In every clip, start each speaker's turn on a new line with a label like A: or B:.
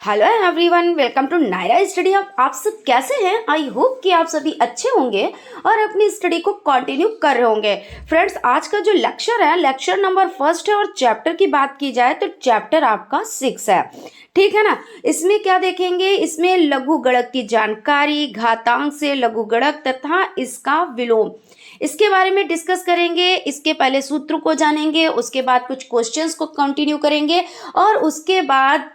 A: Hello everyone, welcome to Naira study hub. आप सब कैसे हैं? आई होप कि आप सभी अच्छे होंगे और अपनी स्टडी को कंटिन्यू कर रहे होंगे। फ्रेंड्स, आज का जो लेक्चर है, लेक्चर नंबर 1 है और चैप्टर की बात की जाए तो चैप्टर आपका 6 है। ठीक है ना। इसमें क्या देखेंगे? इसमें लघु गणक की जानकारी, घातांक से लघु गणक तथा इसका विलोम, इसके बारे में डिस्कस करेंगे। इसके पहले सूत्र को जानेंगे, उसके बाद कुछ क्वेश्चंस को कंटिन्यू करेंगे और उसके बाद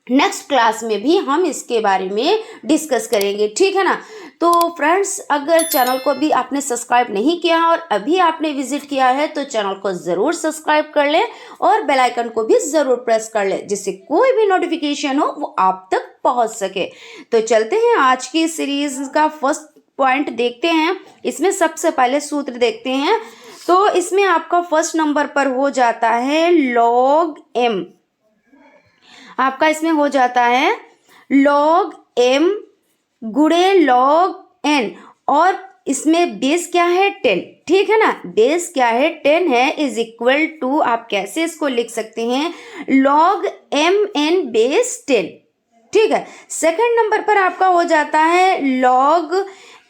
A: नेक्स्ट क्लास में भी हम इसके बारे में डिस्कस करेंगे। ठीक है ना। तो फ्रेंड्स, अगर चैनल को भी आपने सब्सक्राइब नहीं किया और अभी आपने विजिट किया है तो चैनल को ज़रूर सब्सक्राइब कर लें और बेल आइकन को भी ज़रूर प्रेस कर लें, जिससे कोई भी नोटिफिकेशन हो वो आप तक पहुंच सके। तो चलते हैं आज की सीरीज का फर्स्ट पॉइंट देखते हैं। इसमें सबसे पहले सूत्र देखते हैं। तो इसमें आपका फर्स्ट नंबर पर हो जाता है लॉग एम। आपका इसमें हो जाता है लॉग एम गुणे लॉग एन और इसमें बेस क्या है 10। ठीक है ना। बेस क्या है 10 है, इज इक्वल टू, आप कैसे इसको लिख सकते हैं, लॉग एम एन बेस 10। ठीक है। सेकंड नंबर पर आपका हो जाता है लॉग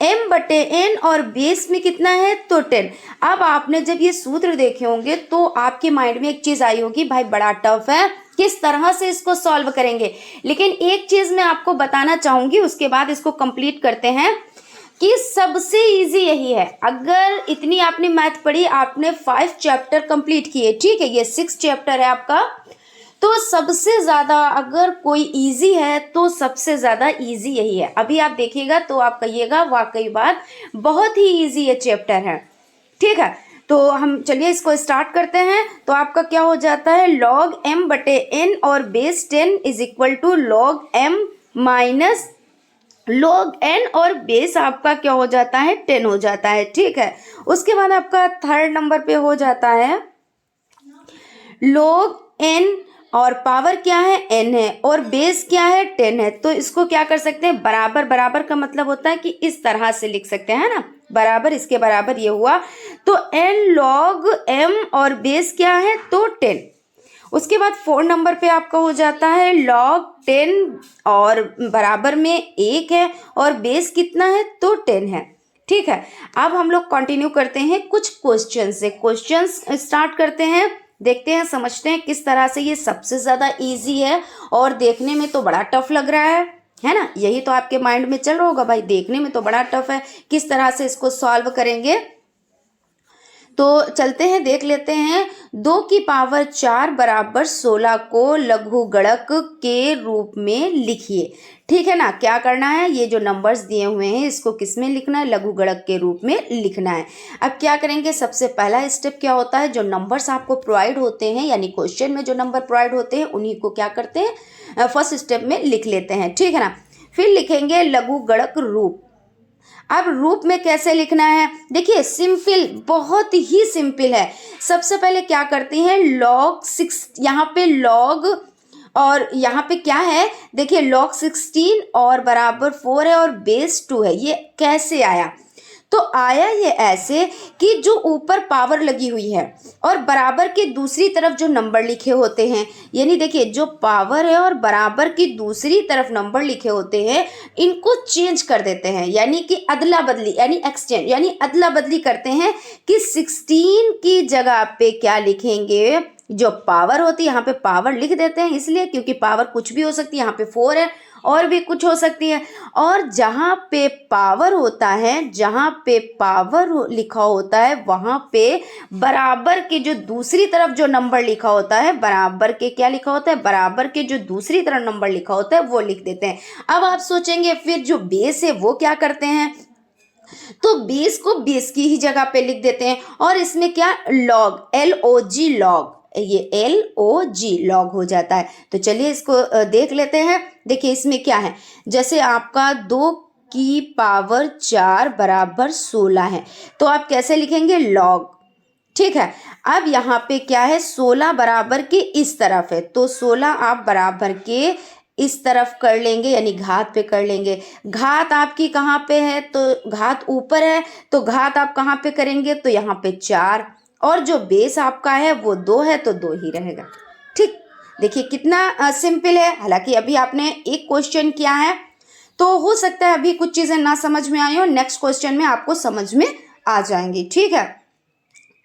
A: m बटे n और बेस में कितना है तो 10। अब आपने जब ये सूत्र देखे होंगे तो आपके माइंड में एक चीज आई होगी, भाई बड़ा टफ है, किस तरह से इसको सॉल्व करेंगे। लेकिन एक चीज मैं आपको बताना चाहूंगी, उसके बाद इसको कंप्लीट करते हैं कि सबसे इजी यही है। अगर इतनी आपने मैथ पढ़ी, आपने 5 चैप्टर कंप्लीट किए, ठीक है, ये 6 चैप्टर है आपका, तो सबसे ज़्यादा अगर कोई इजी है तो सबसे ज़्यादा इजी यही है। अभी आप देखिएगा तो आप कहिएगा वाकई बात बहुत ही इजी ये चैप्टर है। ठीक है। तो हम चलिए इसको स्टार्ट करते हैं। तो आपका क्या हो जाता है, लॉग m बटे n और base 10 is equal to log m minus log n और बेस आपका क्या हो जाता है 10 हो जाता है। ठीक है। उसके बाद आपका थर्ड नंबर पे हो जाता है लॉग n और पावर क्या है n है और बेस क्या है 10 है। तो इसको क्या कर सकते हैं, बराबर बराबर का मतलब होता है कि इस तरह से लिख सकते हैं ना, बराबर इसके बराबर ये हुआ। तो n लॉग m और बेस क्या है तो 10। उसके बाद 4 नंबर पे आपका हो जाता है लॉग 10 और बराबर में 1 है और बेस कितना है तो 10 है। ठीक है। अब हम लोग कंटिन्यू करते हैं कुछ क्वेश्चन से। क्वेश्चंस स्टार्ट करते हैं, देखते हैं, समझते हैं किस तरह से ये सबसे ज़्यादा इजी है और देखने में तो बड़ा टफ लग रहा है ना। यही तो आपके माइंड में चल रहा होगा, भाई देखने में तो बड़ा टफ है, किस तरह से इसको सॉल्व करेंगे। तो चलते हैं, देख लेते हैं। 2 की पावर 4 बराबर 16 को लघु गणक के रूप में लिखिए। ठीक है ना। क्या करना है, ये जो नंबर्स दिए हुए हैं इसको किस में लिखना है, लघु गणक के रूप में लिखना है। अब क्या करेंगे, सबसे पहला स्टेप क्या होता है, जो नंबर्स आपको प्रोवाइड होते हैं यानी क्वेश्चन में जो नंबर प्रोवाइड होते हैं उन्हीं को क्या करते हैं, फर्स्ट स्टेप में लिख लेते हैं। ठीक है ना। फिर लिखेंगे लघु गणक रूप। अब रूप में कैसे लिखना है, देखिए सिंपल, बहुत ही सिंपल है। सबसे पहले क्या करते हैं, लॉग 6, यहाँ पे लॉग और यहाँ पे क्या है, देखिए लॉग 16 और बराबर 4 है और बेस 2 है। ये कैसे आया, तो आया ये ऐसे कि जो ऊपर पावर लगी हुई है और बराबर के दूसरी तरफ जो नंबर लिखे होते हैं, यानी देखिए जो पावर है और बराबर की दूसरी तरफ नंबर लिखे होते हैं, इनको चेंज कर देते हैं, यानी कि अदला बदली, यानी एक्सचेंज, यानी अदला बदली करते हैं कि 16 की जगह पे क्या लिखेंगे, जो पावर होती है यहाँ पे पावर लिख देते हैं, इसलिए क्योंकि पावर कुछ भी हो सकती है, यहाँ पे 4 है और भी कुछ हो सकती है। और जहाँ पे पावर होता है, जहाँ पे पावर लिखा होता है, वहाँ पे बराबर के जो दूसरी तरफ जो नंबर लिखा होता है, बराबर के क्या लिखा होता है, बराबर के जो दूसरी तरफ नंबर लिखा होता है वो लिख देते हैं। अब आप सोचेंगे फिर जो बेस है वो क्या करते हैं, तो बेस को बेस की ही जगह पे लिख देते हैं और इसमें क्या, लॉग, LOG लॉग, ये LOG लॉग हो जाता है। तो चलिए इसको देख लेते हैं। देखिए इसमें क्या है, जैसे आपका 2 की पावर 4 बराबर 16 है, तो आप कैसे लिखेंगे, लॉग। ठीक है। अब यहाँ पे क्या है, 16 बराबर के इस तरफ है, तो 16 आप बराबर के इस तरफ कर लेंगे, यानी घात पे कर लेंगे। घात आपकी कहाँ पे है, तो घात ऊपर है, तो घात आप कहाँ पे करेंगे, तो यहाँ पे 4, और जो बेस आपका है वो 2 है तो 2 ही रहेगा। ठीक। देखिए कितना सिंपल है। हालांकि अभी आपने एक क्वेश्चन किया है तो हो सकता है अभी कुछ चीज़ें ना समझ में आई हो, नेक्स्ट क्वेश्चन में आपको समझ में आ जाएंगी। ठीक है,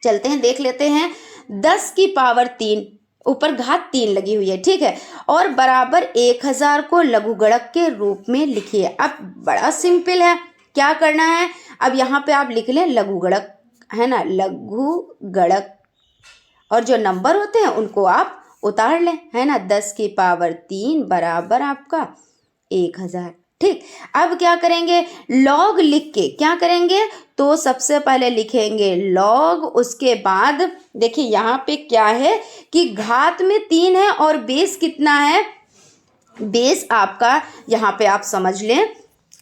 A: चलते हैं देख लेते हैं। 10 की पावर 3, ऊपर घात 3 लगी हुई है, ठीक है, और बराबर 1000 को लघुगणक के रूप में लिखिए। अब बड़ा सिंपल है, क्या करना है, अब यहाँ पे आप लिख लें लघुगणक, है ना, लघुगणक, और जो नंबर होते हैं उनको आप उतार लें, है ना। 10 की पावर 3 बराबर आपका 1000। ठीक, अब क्या करेंगे, लॉग लिख के क्या करेंगे, तो सबसे पहले लिखेंगे लॉग, उसके बाद देखिए यहाँ पे क्या है कि घात में 3 है और बेस कितना है, बेस आपका यहाँ पे आप समझ लें,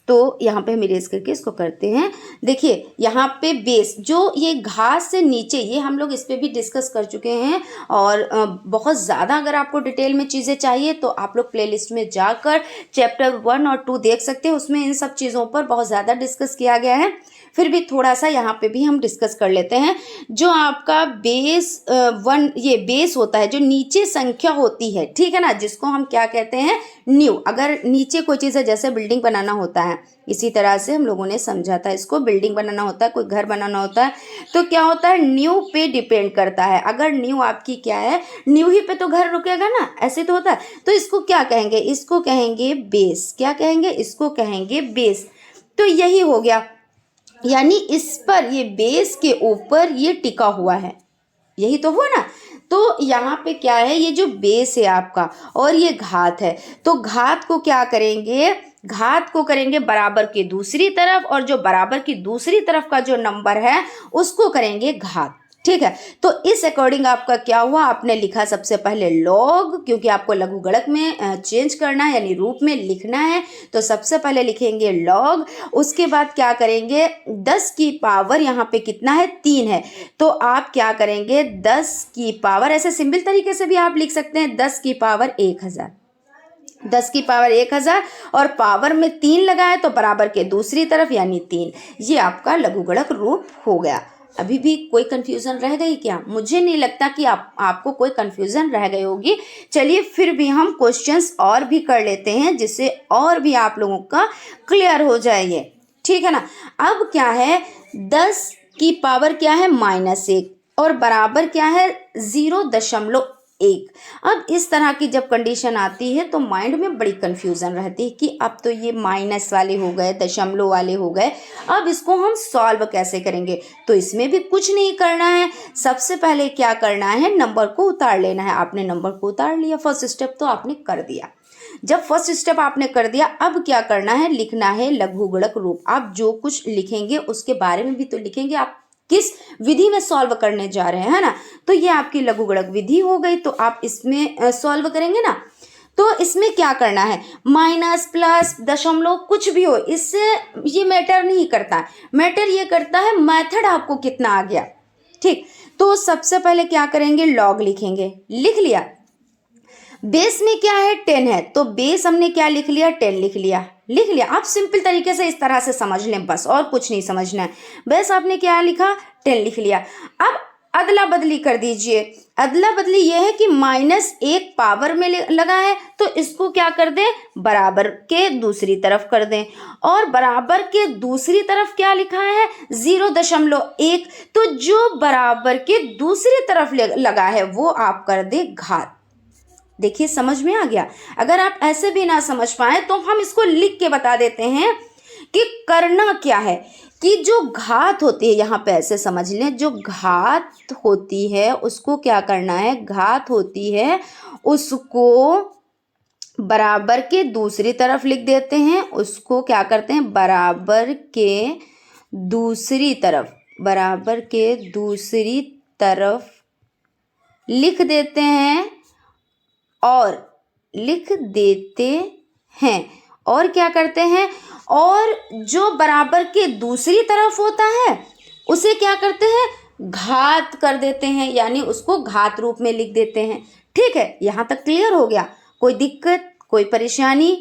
A: तो यहाँ पे हम इरेज करके इसको करते हैं। देखिए यहाँ पे बेस जो ये घात से नीचे, ये हम लोग इस पे भी डिस्कस कर चुके हैं, और बहुत ज़्यादा अगर आपको डिटेल में चीज़ें चाहिए तो आप लोग प्लेलिस्ट में जाकर चैप्टर 1 और 2 देख सकते हैं, उसमें इन सब चीज़ों पर बहुत ज़्यादा डिस्कस किया गया है। फिर भी थोड़ा सा यहाँ पे भी हम डिस्कस कर लेते हैं। जो आपका बेस 1, ये बेस होता है जो नीचे संख्या होती है, ठीक है ना, जिसको हम क्या कहते हैं, न्यू। अगर नीचे कोई चीज़ है, जैसे बिल्डिंग बनाना होता है, इसी तरह से हम लोगों ने समझा था इसको, बिल्डिंग बनाना होता है, कोई घर बनाना होता है, तो क्या होता है, न्यू पे डिपेंड करता है। अगर न्यू आपकी क्या है, न्यू ही पे तो घर रुकेगा ना, ऐसे तो होता है। तो इसको क्या कहेंगे, इसको कहेंगे बेस। क्या कहेंगे, इसको कहेंगे बेस। तो यही हो गया, यानी इस पर, ये बेस के ऊपर ये टिका हुआ है, यही तो हुआ ना। तो यहाँ पे क्या है, ये जो बेस है आपका और ये घात है, तो घात को क्या करेंगे, घात को करेंगे बराबर की दूसरी तरफ, और जो बराबर की दूसरी तरफ का जो नंबर है उसको करेंगे घात। ठीक है, तो इस अकॉर्डिंग आपका क्या हुआ, आपने लिखा सबसे पहले लॉग, क्योंकि आपको लघुगणक में चेंज करना है, यानी रूप में लिखना है, तो सबसे पहले लिखेंगे लॉग। उसके बाद क्या करेंगे, 10 की पावर यहाँ पे कितना है, 3 है, तो आप क्या करेंगे, 10 की पावर, ऐसे सिंपल तरीके से भी आप लिख सकते हैं, 10 की पावर 1000, 10 की पावर 1000, और पावर में 3 लगा है तो बराबर के दूसरी तरफ यानी 3। ये आपका लघुगणक रूप हो गया। अभी भी कोई कंफ्यूजन रह गई क्या, मुझे नहीं लगता कि आपको कोई कंफ्यूजन रह गई होगी। चलिए फिर भी हम क्वेश्चंस और भी कर लेते हैं, जिससे और भी आप लोगों का क्लियर हो जाए ये, ठीक है ना। अब क्या है, 10 की पावर क्या है, -1, और बराबर क्या है, 0.1। अब इस तरह की जब कंडीशन आती है तो माइंड में बड़ी कंफ्यूजन रहती है कि अब तो ये माइनस वाले हो गए, दशमलव वाले हो गए, अब इसको हम सॉल्व कैसे करेंगे। तो इसमें भी कुछ नहीं करना है, सबसे पहले क्या करना है, नंबर को उतार लेना है। आपने नंबर को उतार लिया, फर्स्ट स्टेप तो आपने कर दिया। जब फर्स्ट स्टेप आपने कर दिया, अब क्या करना है, लिखना है लघुगणक रूप। आप जो कुछ लिखेंगे उसके बारे में भी तो लिखेंगे, आप किस विधि में सॉल्व करने जा रहे हैं, है ना। तो ये आपकी लघुगणक विधि हो गई, तो आप इसमें सॉल्व करेंगे ना। तो इसमें क्या करना है, माइनस प्लस दशमलव कुछ भी हो, इससे ये मैटर नहीं करता, मैटर ये करता है मेथड आपको कितना आ गया। ठीक, तो सबसे पहले क्या करेंगे, लॉग लिखेंगे, लिख लिया। बेस में क्या है, 10 है, तो बेस हमने क्या लिख लिया, 10 लिख लिया, लिख लिया। आप सिंपल तरीके से इस तरह से समझ लें, बस और कुछ नहीं समझना है। बेस आपने क्या लिखा, 10 लिख लिया। अब अदला बदली कर दीजिए। अदला बदली यह है कि -1 पावर में लगा है, तो इसको क्या कर दें, बराबर के दूसरी तरफ कर दें, और बराबर के दूसरी तरफ क्या लिखा है, 0.1, तो जो बराबर के दूसरी तरफ लगा है वो आप कर दें घात। देखिए समझ में आ गया। अगर आप ऐसे भी ना समझ पाए तो हम इसको लिख के बता देते हैं कि करना क्या है, कि जो घात होती है, यहाँ पे ऐसे समझ लें, जो घात होती है उसको क्या करना है, घात होती है उसको बराबर के दूसरी तरफ लिख देते हैं। उसको क्या करते हैं, बराबर के दूसरी तरफ, बराबर के दूसरी तरफ लिख देते हैं, और लिख देते हैं, और क्या करते हैं, और जो बराबर के दूसरी तरफ होता है उसे क्या करते हैं, घात कर देते हैं, यानी उसको घात रूप में लिख देते हैं। ठीक है, यहाँ तक क्लियर हो गया, कोई दिक्कत, कोई परेशानी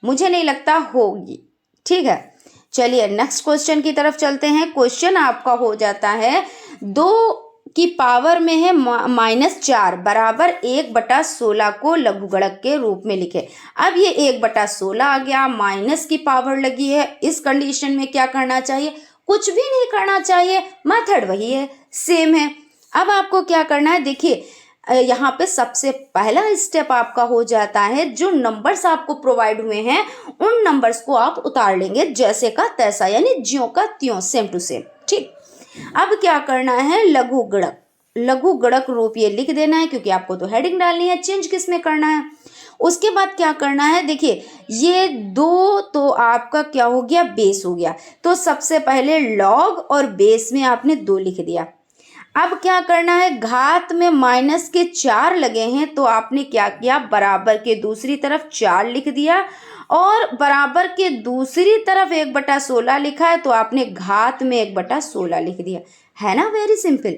A: मुझे नहीं लगता होगी। ठीक है, चलिए नेक्स्ट क्वेश्चन की तरफ चलते हैं। क्वेश्चन आपका हो जाता है, 2 की पावर में है -4 बराबर 1/16 को लघुगणक के रूप में लिखे। अब ये 1/16 आ गया, माइनस की पावर लगी है, इस कंडीशन में क्या करना चाहिए? कुछ भी नहीं करना चाहिए, मेथड वही है, सेम है। अब आपको क्या करना है, देखिए यहाँ पे सबसे पहला स्टेप आपका हो जाता है, जो नंबर्स आपको प्रोवाइड हुए हैं उन नंबर्स को आप उतार लेंगे जैसे का तैसा, यानी ज्यों का त्यों, सेम टू सेम। ठीक, अब क्या करना है, लघुगणक, लघुगणक रूप ये लिख देना है, क्योंकि आपको तो हेडिंग डालनी है, चेंज किस में करना है। उसके बाद क्या करना है, देखिए ये 2 तो आपका क्या हो गया, बेस हो गया, तो सबसे पहले लॉग और बेस में आपने 2 लिख दिया। अब क्या करना है, घात में -4 लगे हैं, तो आपने क्या किया, बराबर के दूसरी तरफ 4 लिख दिया, और बराबर के दूसरी तरफ 1/16 लिखा है, तो आपने घात में 1/16 लिख दिया, है ना, वेरी सिंपल।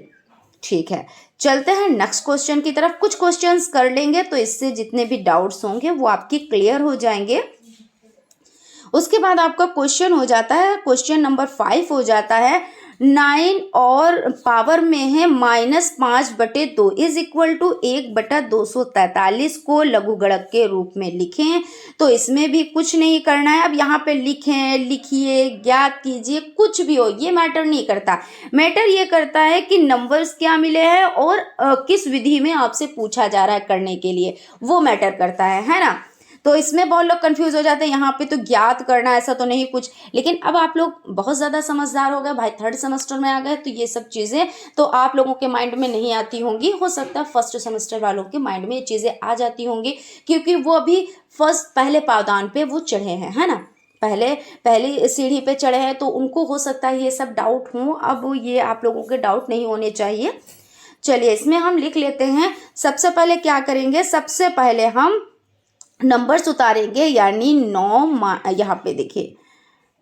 A: ठीक है, चलते हैं नेक्स्ट क्वेश्चन की तरफ। कुछ क्वेश्चंस कर लेंगे तो इससे जितने भी डाउट्स होंगे वो आपके क्लियर हो जाएंगे। उसके बाद आपका क्वेश्चन हो जाता है, क्वेश्चन नंबर 5 हो जाता है, 9 और पावर में है -5/2 इज इक्वल टू 1/243 को लघुगणक के रूप में लिखें। तो इसमें भी कुछ नहीं करना है, अब यहाँ पे लिखें, लिखिए, ज्ञात कीजिए, कुछ भी हो ये मैटर नहीं करता। मैटर ये करता है कि नंबर्स क्या मिले हैं और किस विधि में आपसे पूछा जा रहा है करने के लिए, वो मैटर करता है ना। तो इसमें बहुत लोग कंफ्यूज हो जाते हैं, यहाँ पे तो ज्ञात करना, ऐसा तो नहीं कुछ। लेकिन अब आप लोग बहुत ज़्यादा समझदार हो गए भाई, 3rd सेमेस्टर में आ गए, तो ये सब चीज़ें तो आप लोगों के माइंड में नहीं आती होंगी। हो सकता है 1st सेमेस्टर वालों के माइंड में ये चीज़ें आ जाती होंगी, क्योंकि वो अभी पहले पावदान पे वो चढ़े हैं, है ना, पहली सीढ़ी पे चढ़े हैं, तो उनको हो सकता है ये सब डाउट हो। अब ये आप लोगों के डाउट नहीं होने चाहिए। चलिए इसमें हम लिख लेते हैं। सबसे पहले क्या करेंगे, सबसे पहले हम नंबर्स उतारेंगे, यानी 9, यहाँ पे देखिए,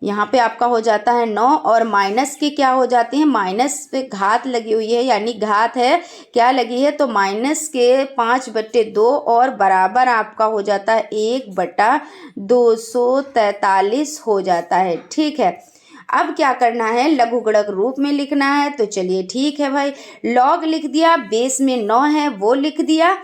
A: यहाँ पे आपका हो जाता है 9, और माइनस की क्या हो जाती है, माइनस पे घात लगी हुई है, यानी घात है क्या लगी है, तो माइनस के 5/2 और बराबर आपका हो जाता है 1/243 हो जाता है। ठीक है, अब क्या करना है, लघुगणक रूप में लिखना है। तो चलिए ठीक है भाई, लॉग लिख दिया, बेस में 9 है वो लिख दिया,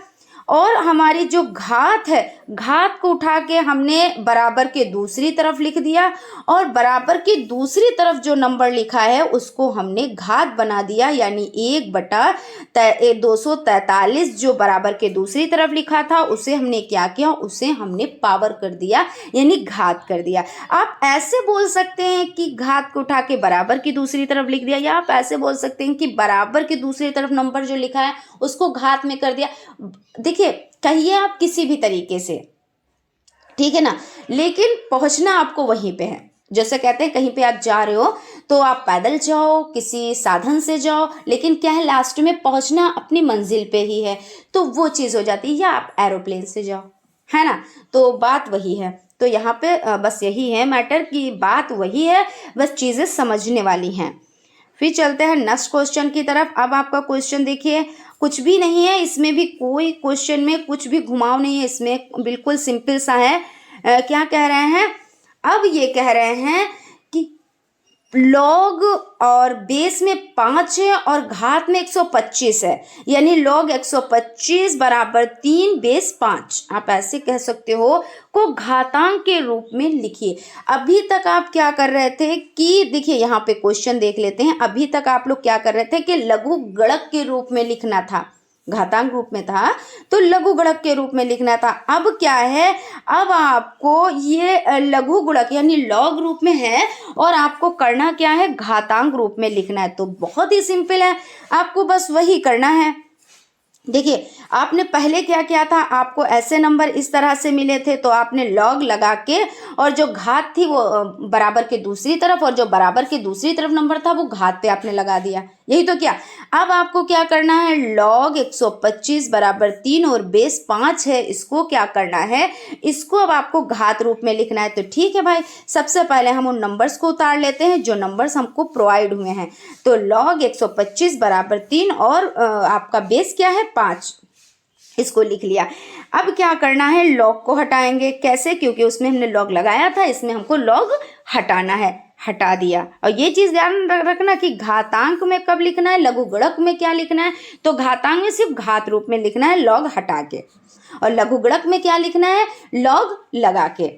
A: और हमारी जो घात है, घात को उठा के हमने बराबर के दूसरी तरफ लिख दिया, और बराबर की दूसरी तरफ जो नंबर लिखा है उसको हमने घात बना दिया, यानी 1/243 जो बराबर के दूसरी तरफ लिखा था उसे हमने क्या किया, उसे हमने पावर कर दिया, यानी घात कर दिया। आप ऐसे बोल सकते हैं कि घात को उठा के बराबर की दूसरी तरफ लिख दिया, या आप ऐसे बोल सकते हैं कि बराबर की दूसरी तरफ नंबर जो लिखा है उसको घात में कर दिया। देखिए, कहिए आप किसी भी तरीके से, ठीक है ना, लेकिन पहुंचना आपको वहीं पे है। जैसे कहते हैं कहीं पे आप जा रहे हो तो आप पैदल जाओ, किसी साधन से जाओ, लेकिन क्या है, लास्ट में पहुंचना अपनी मंजिल पे ही है, तो वो चीज़ हो जाती है। या आप एरोप्लेन से जाओ, है ना, तो बात वही है। तो यहाँ पे बस यही है मैटर की, बात वही है, बस चीज़ें समझने वाली हैं। फिर चलते हैं नेक्स्ट क्वेश्चन की तरफ। अब आपका क्वेश्चन देखिए, कुछ भी नहीं है इसमें भी, कोई क्वेश्चन में कुछ भी घुमाव नहीं है, इसमें बिल्कुल सिंपल सा है। क्या कह रहे हैं, अब ये कह रहे हैं कि लॉग और बेस में 5 है और घात में 125 है, यानी लॉग 125 बराबर 3 बेस 5, आप ऐसे कह सकते हो, को घातांक के रूप में लिखिए। अभी तक आप क्या कर रहे थे कि देखिए यहाँ पे क्वेश्चन देख लेते हैं। अभी तक आप लोग क्या कर रहे थे कि लघुगणक के रूप में लिखना था, घातांक रूप में था तो लघुगणक के रूप में लिखना था। अब क्या है, अब आपको ये लघुगणक यानी लॉग रूप में है और आपको करना क्या है, घातांक रूप में लिखना है। तो बहुत ही सिंपल है, आपको बस वही करना है। देखिए आपने पहले क्या किया था, आपको ऐसे नंबर इस तरह से मिले थे तो आपने लॉग लगा के, और जो घात थी वो बराबर के दूसरी तरफ, और जो बराबर के दूसरी तरफ नंबर था वो घात पे आपने लगा दिया, यही तो क्या। अब आपको क्या करना है, लॉग 125 बराबर 3 और बेस 5 है, इसको क्या करना है, इसको अब आपको घात रूप में लिखना है। तो ठीक है भाई, सबसे पहले हम उन नंबर्स को उतार लेते हैं जो नंबर्स हमको प्रोवाइड हुए हैं। तो लॉग 125 बराबर 3 और आपका बेस क्या है 5, इसको लिख लिया। अब क्या करना है, लॉग को हटाएंगे। कैसे, क्योंकि उसमें हमने लॉग लगाया था, इसमें हमको लॉग हटाना है, हटा दिया। और ये चीज़ ध्यान रखना कि घातांक में कब लिखना है, लघुगणक में क्या लिखना है, तो घातांक में सिर्फ घात रूप में लिखना है लॉग हटा के, और लघुगणक में क्या लिखना है, लॉग लगा के।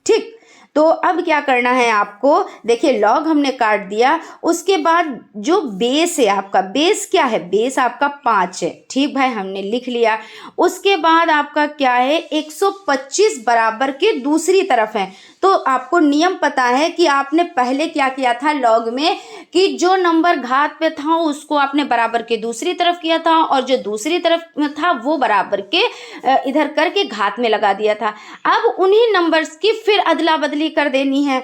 A: ठीक, तो अब क्या करना है आपको, देखिए लॉग हमने काट दिया, उसके बाद जो बेस है आपका, बेस क्या है, बेस आपका 5 है। ठीक भाई, हमने लिख लिया। उसके बाद आपका क्या है, 125 बराबर के दूसरी तरफ है। तो आपको नियम पता है कि आपने पहले क्या किया था लॉग में, कि जो नंबर घात पे था उसको आपने बराबर के दूसरी तरफ किया था, और जो दूसरी तरफ में था वो बराबर के इधर करके घात में लगा दिया था। अब उन्हीं नंबर्स की फिर अदला बदली कर देनी है।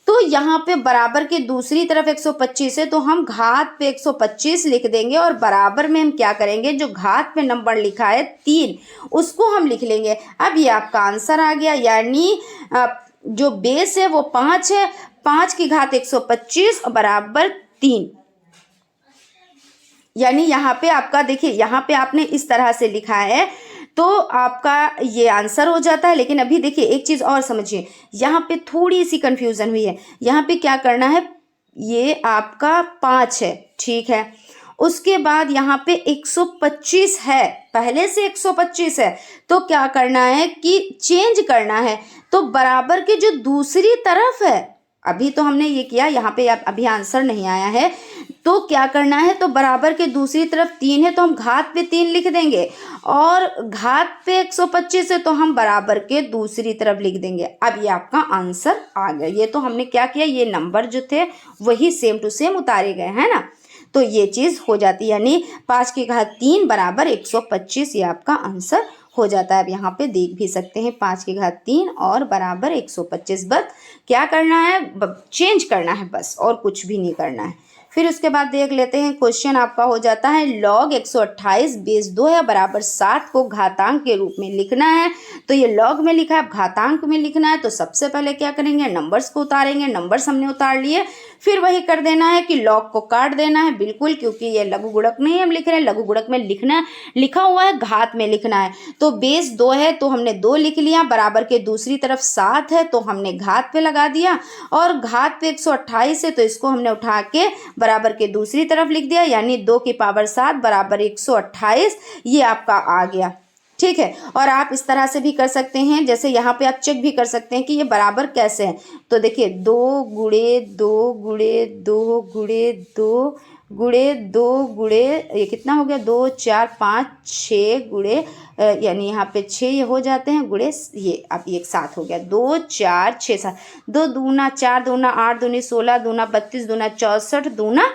A: तो यहाँ पे बराबर के दूसरी तरफ 125 है, तो हम घात पे 125 लिख देंगे, और बराबर में हम क्या करेंगे, जो घात पे नंबर लिखा है 3 उसको हम लिख लेंगे। अब ये आपका आंसर आ गया, यानी जो बेस है वो 5 है, 5 की घात 125 बराबर 3। यानी यहाँ पे आपका देखिए, यहाँ पे आपने इस तरह से लिखा है तो आपका ये आंसर हो जाता है। लेकिन अभी देखिए एक चीज़ और समझिए, यहाँ पे थोड़ी सी कंफ्यूजन हुई है। यहाँ पे क्या करना है, ये आपका 5 है, ठीक है, उसके बाद यहाँ पे 125 है, पहले से 125 है, तो क्या करना है कि चेंज करना है। तो बराबर के जो दूसरी तरफ है, अभी तो हमने ये किया, यहाँ पे अभी आंसर नहीं आया है, तो क्या करना है, तो बराबर के दूसरी तरफ 3 है तो हम घात पे 3 लिख देंगे, और घात पे 125 है तो हम बराबर के दूसरी तरफ लिख देंगे। अब ये आपका आंसर आ गया। ये तो हमने क्या किया, ये नंबर जो थे वही सेम टू सेम उतारे गए, है ना। तो ये चीज़ हो जाती है, यानी 5 की घात 3 बराबर 125, ये आपका आंसर हो जाता है। अब यहाँ पे देख भी सकते हैं, 5 की घात 3 और बराबर 125। बस क्या करना है, चेंज करना है बस, और कुछ भी नहीं करना है। फिर उसके बाद देख लेते हैं, क्वेश्चन आपका हो जाता है लॉग 128 बेस 2 है बराबर 7 को घातांक के रूप में लिखना है। तो ये लॉग में लिखा है, घातांक में लिखना है, तो सबसे पहले क्या करेंगे, नंबर्स को उतारेंगे। नंबर्स हमने उतार लिए, फिर वही कर देना है कि लॉग को काट देना है बिल्कुल, क्योंकि ये लघुगुणक नहीं हम लिख रहे हैं, लघुगुणक में लिखा हुआ है घात में लिखना है। तो बेस 2 है तो हमने 2 लिख लिया, बराबर के दूसरी तरफ 7 है तो हमने घात पे लगा दिया, और घात पे 128 है तो इसको हमने उठा के बराबर के दूसरी तरफ लिख दिया, यानी 2 की पावर 7 बराबर 128, ये आपका आ गया। ठीक है, और आप इस तरह से भी कर सकते हैं, जैसे यहाँ पे आप चेक भी कर सकते हैं कि ये बराबर कैसे है। तो देखिए 2 गुणे 2 गुणे 2 गुणे 2 गुणे 2 गुणे, ये कितना हो गया, 2 4 5 6 गुणे, यानी यहाँ पे 6 ये हो जाते हैं, गुणे ये अब ये 7 हो गया, 2 4 6 7, 2 दूना 4 दूना 8 दूनी 16 दूना 32 दूना 64 दूना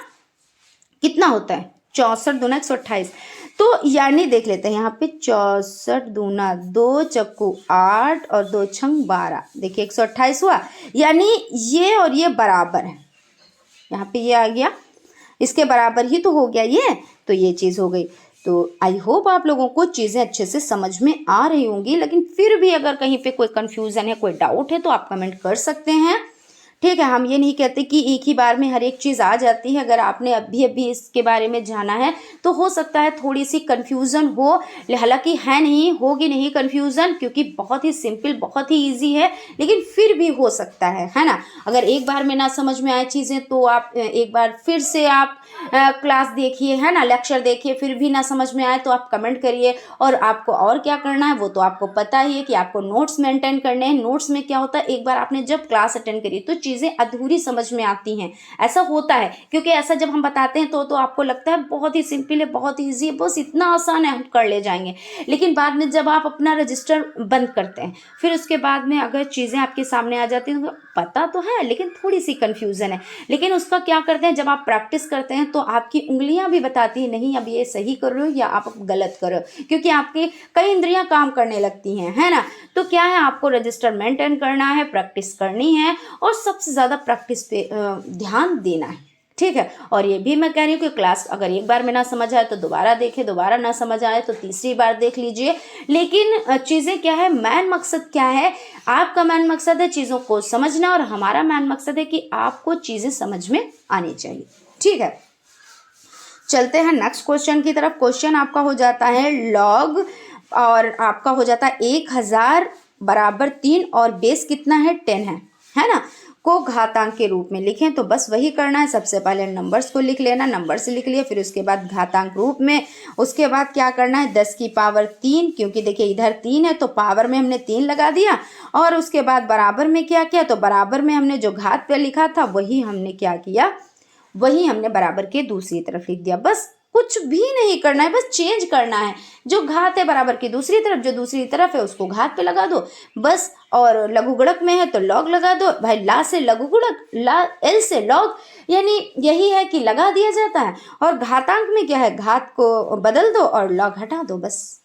A: कितना होता है, 64 दूना 128। तो यानी देख लेते हैं यहाँ पे 64 दूना 2 चक्कू 8 और 2 छंग 12, देखिए 128 हुआ। यानी ये और ये बराबर है, यहाँ पे ये आ गया, इसके बराबर ही तो हो गया ये, तो ये चीज़ हो गई। तो आई होप आप लोगों को चीज़ें अच्छे से समझ में आ रही होंगी, लेकिन फिर भी अगर कहीं पे कोई कन्फ्यूज़न है, कोई डाउट है तो आप कमेंट कर सकते हैं। ठीक है, हम ये नहीं कहते कि एक ही बार में हर एक चीज़ आ जाती है। अगर आपने अभी इसके बारे में जाना है तो हो सकता है थोड़ी सी कन्फ्यूज़न हो, हालांकि है नहीं, होगी नहीं कन्फ्यूज़न, क्योंकि बहुत ही सिंपल, बहुत ही इजी है, लेकिन फिर भी हो सकता है ना। अगर एक बार में ना समझ में आए चीज़ें तो आप एक बार फिर से आप क्लास देखिए, है ना, लेक्चर देखिए, फिर भी ना समझ में आए तो आप कमेंट करिए। और आपको और क्या करना है वो तो आपको पता ही है कि आपको नोट्स मेंटेन करने हैं। नोट्स में क्या होता है, एक बार आपने जब क्लास अटेंड करी तो चीज़ें अधूरी समझ में आती हैं, ऐसा होता है, क्योंकि ऐसा जब हम बताते हैं तो आपको लगता है बहुत ही सिंपल है, बहुत ही ईजी है, बस इतना आसान है, हम कर ले जाएंगे। लेकिन बाद में जब आप अपना रजिस्टर बंद करते हैं, फिर उसके बाद में अगर चीज़ें आपके सामने आ जाती हैं, पता तो है लेकिन थोड़ी सी कन्फ्यूज़न है, लेकिन उसका क्या करते हैं, जब आप प्रैक्टिस करते हैं तो आपकी उंगलियां भी बताती हैं नहीं अब ये सही कर रहे हो या आप गलत कर रहे हो, क्योंकि आपकी कई इंद्रियां काम करने लगती हैं, है ना। तो क्या है, आपको रजिस्टर मेंटेन करना है, प्रैक्टिस करनी है, और सबसे ज़्यादा प्रैक्टिस पे ध्यान देना है। ठीक है, और ये भी मैं कह रही हूँ कि क्लास अगर एक बार में ना समझ आए तो दोबारा देखें, दोबारा ना समझ आए तो तीसरी बार देख लीजिए। लेकिन चीज़ें क्या है, मैन मकसद क्या है, आपका मैन मकसद है चीज़ों को समझना, और हमारा मैन मकसद है कि आपको चीज़ें समझ में आनी चाहिए। ठीक है, चलते हैं नेक्स्ट क्वेश्चन की तरफ। क्वेश्चन आपका हो जाता है लॉग, और आपका हो जाता है 1000 बराबर 3 और बेस कितना है, 10 है ना। को घातांक के रूप में लिखें। तो बस वही करना है, सबसे पहले नंबर्स को लिख लेना, नंबर्स लिख लिए, फिर उसके बाद घातांक रूप में। उसके बाद क्या करना है, 10 की पावर 3, क्योंकि देखिए इधर 3 है तो पावर में हमने 3 लगा दिया। और उसके बाद बराबर में क्या किया, तो बराबर में हमने जो घात पे लिखा था वही हमने क्या किया, वही हमने बराबर के दूसरी तरफ लिख दिया। बस कुछ भी नहीं करना है, बस चेंज करना है। जो घात है बराबर की दूसरी तरफ, जो दूसरी तरफ है उसको घात पे लगा दो बस। और लघुगणक में है तो लॉग लगा दो भाई, ला से लघुगणक, ला एल से लॉग, यानी यही है कि लगा दिया जाता है। और घातांक में क्या है, घात को बदल दो और लॉग हटा दो बस।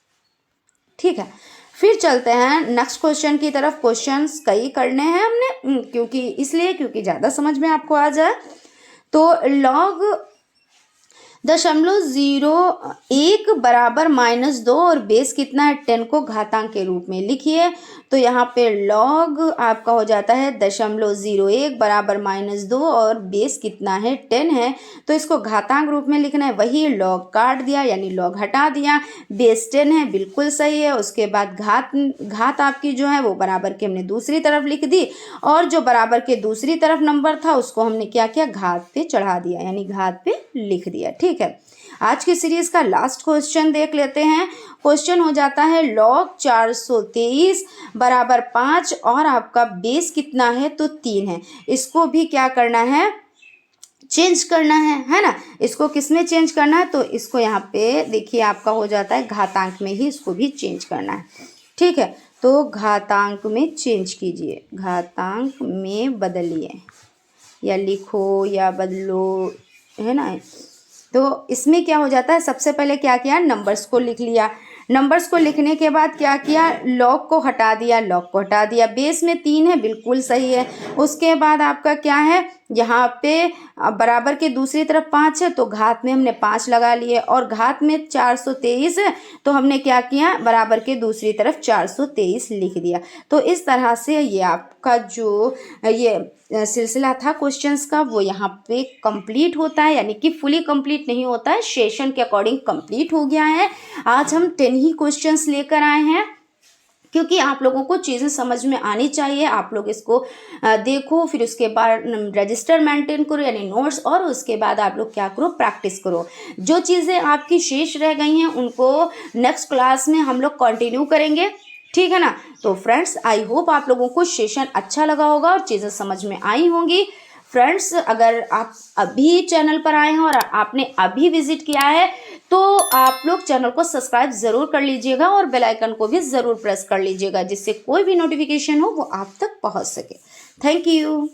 A: ठीक है, फिर चलते हैं नेक्स्ट क्वेश्चन की तरफ। क्वेश्चंस कई करने हैं हमने, क्योंकि ज़्यादा समझ में आपको आ जाए। तो लॉग 0.01 बराबर -2 और बेस कितना है 10 को घातांक के रूप में लिखिए। तो यहाँ पे लॉग आपका हो जाता है 0.01 बराबर -2 और बेस कितना है 10 है। तो इसको घातांक रूप में लिखना है, वही लॉग काट दिया यानी लॉग हटा दिया, बेस 10 है, बिल्कुल सही है। उसके बाद घात आपकी जो है वो बराबर के हमने दूसरी तरफ लिख दी, और जो बराबर के दूसरी तरफ नंबर था उसको हमने क्या किया, घात पे चढ़ा दिया यानी घात पे लिख दिया। ठीक है, आज की सीरीज का लास्ट क्वेश्चन देख लेते हैं। क्वेश्चन हो जाता है लॉग 423 बराबर 5 और आपका बेस कितना है, तो 3 है। इसको भी क्या करना है, चेंज करना है ना। इसको किस में चेंज करना है, तो इसको यहाँ पे देखिए आपका हो जाता है घातांक में ही इसको भी चेंज करना है। ठीक है, तो घातांक में चेंज कीजिए, घातांक में बदलिए या लिखो या बदलो, है ना। तो इसमें क्या हो जाता है, सबसे पहले क्या किया, नंबर्स को लिख लिया। नंबर्स को लिखने के बाद क्या किया, लॉग को हटा दिया, लॉग को हटा दिया। बेस में 3 है, बिल्कुल सही है। उसके बाद आपका क्या है, यहाँ पे बराबर के दूसरी तरफ 5 है तो घात में हमने 5 लगा लिए, और घात में 423 है तो हमने क्या किया, बराबर के दूसरी तरफ 423 लिख दिया। तो इस तरह से ये आपका जो ये सिलसिला था क्वेश्चंस का वो यहाँ पे कंप्लीट होता है, यानी कि फुली कंप्लीट नहीं होता है, सेशन के अकॉर्डिंग कंप्लीट हो गया है। आज हम 10 ही क्वेश्चंस लेकर आए हैं, क्योंकि आप लोगों को चीज़ें समझ में आनी चाहिए। आप लोग इसको देखो, फिर उसके बाद रजिस्टर मेंटेन करो यानी नोट्स, और उसके बाद आप लोग क्या करो, प्रैक्टिस करो। जो चीज़ें आपकी शेष रह गई हैं उनको नेक्स्ट क्लास में हम लोग कंटिन्यू करेंगे, ठीक है ना। तो फ्रेंड्स, आई होप आप लोगों को सेशन अच्छा लगा होगा और चीज़ें समझ में आई होंगी। फ्रेंड्स, अगर आप अभी चैनल पर आए हैं और आपने अभी विजिट किया है तो आप लोग चैनल को सब्सक्राइब ज़रूर कर लीजिएगा और बेल आइकन को भी ज़रूर प्रेस कर लीजिएगा, जिससे कोई भी नोटिफिकेशन हो वो आप तक पहुंच सके। Thank you.